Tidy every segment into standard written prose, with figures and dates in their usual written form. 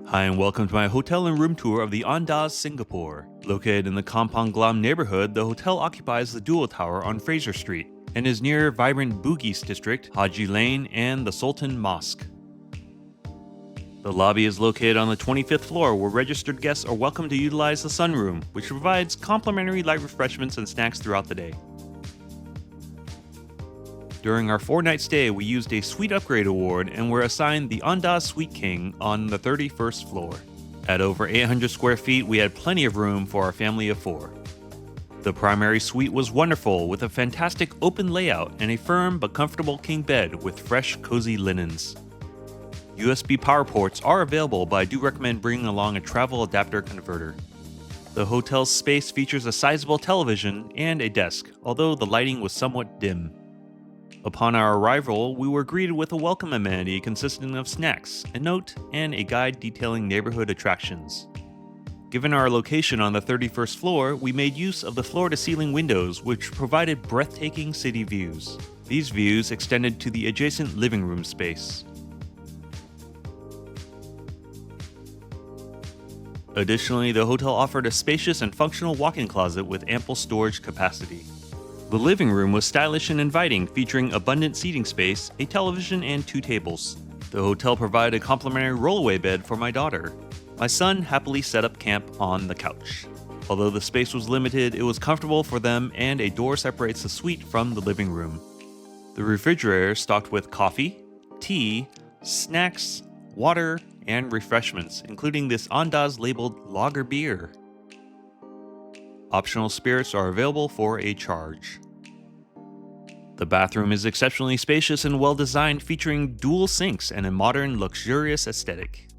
Hi and welcome to my hotel and room tour of the Andaz, Singapore. Located in the Kampong Glam neighborhood, the hotel occupies the Dual Tower on Fraser Street and is near vibrant Bugis district, Haji Lane, and the Sultan Mosque. The lobby is located on the 25th floor where registered guests are welcome to utilize the sunroom, which provides complimentary light refreshments and snacks throughout the day. During our 4-night stay, we used a Suite Upgrade Award and were assigned the Andaz Suite King on the 31st floor. At over 800 square feet, we had plenty of room for our family of 4. The primary suite was wonderful, with a fantastic open layout and a firm but comfortable king bed with fresh, cozy linens. USB power ports are available, but I do recommend bringing along a travel adapter converter. The hotel's space features a sizable television and a desk, although the lighting was somewhat dim. Upon our arrival, we were greeted with a welcome amenity consisting of snacks, a note, and a guide detailing neighborhood attractions. Given our location on the 31st floor, we made use of the floor-to-ceiling windows, which provided breathtaking city views. These views extended to the adjacent living room space. Additionally, the hotel offered a spacious and functional walk-in closet with ample storage capacity. The living room was stylish and inviting, featuring abundant seating space, a television, and 2 tables. The hotel provided a complimentary rollaway bed for my daughter. My son happily set up camp on the couch. Although the space was limited, it was comfortable for them, and a door separates the suite from the living room. The refrigerator is stocked with coffee, tea, snacks, water, and refreshments, including this Andaz labeled lager beer. Optional spirits are available for a charge. The bathroom is exceptionally spacious and well designed, featuring dual sinks and a modern, luxurious aesthetic.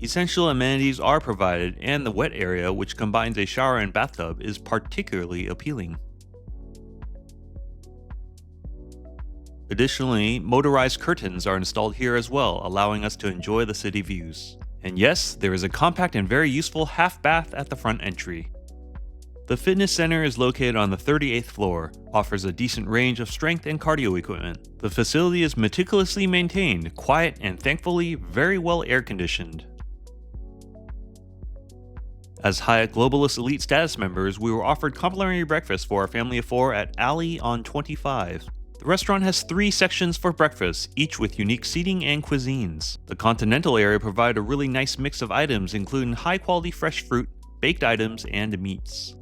Essential amenities are provided, and the wet area, which combines a shower and bathtub, is particularly appealing. Additionally, motorized curtains are installed here as well, allowing us to enjoy the city views. And yes, there is a compact and very useful half bath at the front entry. The fitness center is located on the 38th floor, offers a decent range of strength and cardio equipment. The facility is meticulously maintained, quiet, and thankfully very well air-conditioned. As Hyatt Globalist Elite status members, we were offered complimentary breakfast for our family of 4 at Alley on 25. The restaurant has 3 sections for breakfast, each with unique seating and cuisines. The continental area provided a really nice mix of items, including high-quality fresh fruit, baked items, and meats.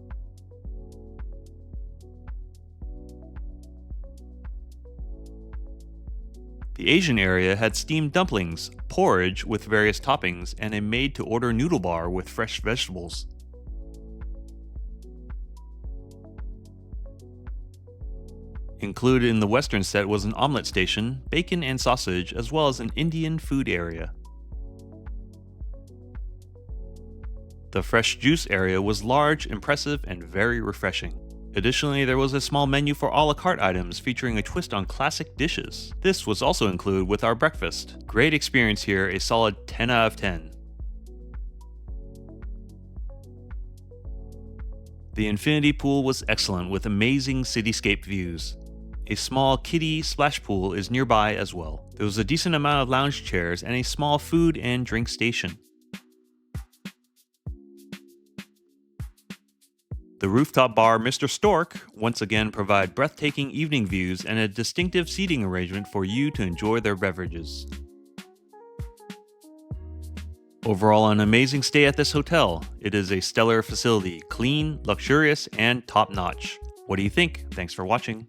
The Asian area had steamed dumplings, porridge with various toppings, and a made-to-order noodle bar with fresh vegetables. Included in the Western set was an omelet station, bacon and sausage, as well as an Indian food area. The fresh juice area was large, impressive, and very refreshing. Additionally, there was a small menu for a la carte items featuring a twist on classic dishes. This was also included with our breakfast. Great experience here, a solid 10 out of 10. The infinity pool was excellent with amazing cityscape views. A small kiddie splash pool is nearby as well. There was a decent amount of lounge chairs and a small food and drink station. The rooftop bar Mr. Stork once again provide breathtaking evening views and a distinctive seating arrangement for you to enjoy their beverages. Overall, an amazing stay at this hotel. It is a stellar facility, clean, luxurious, and top-notch. What do you think? Thanks for watching.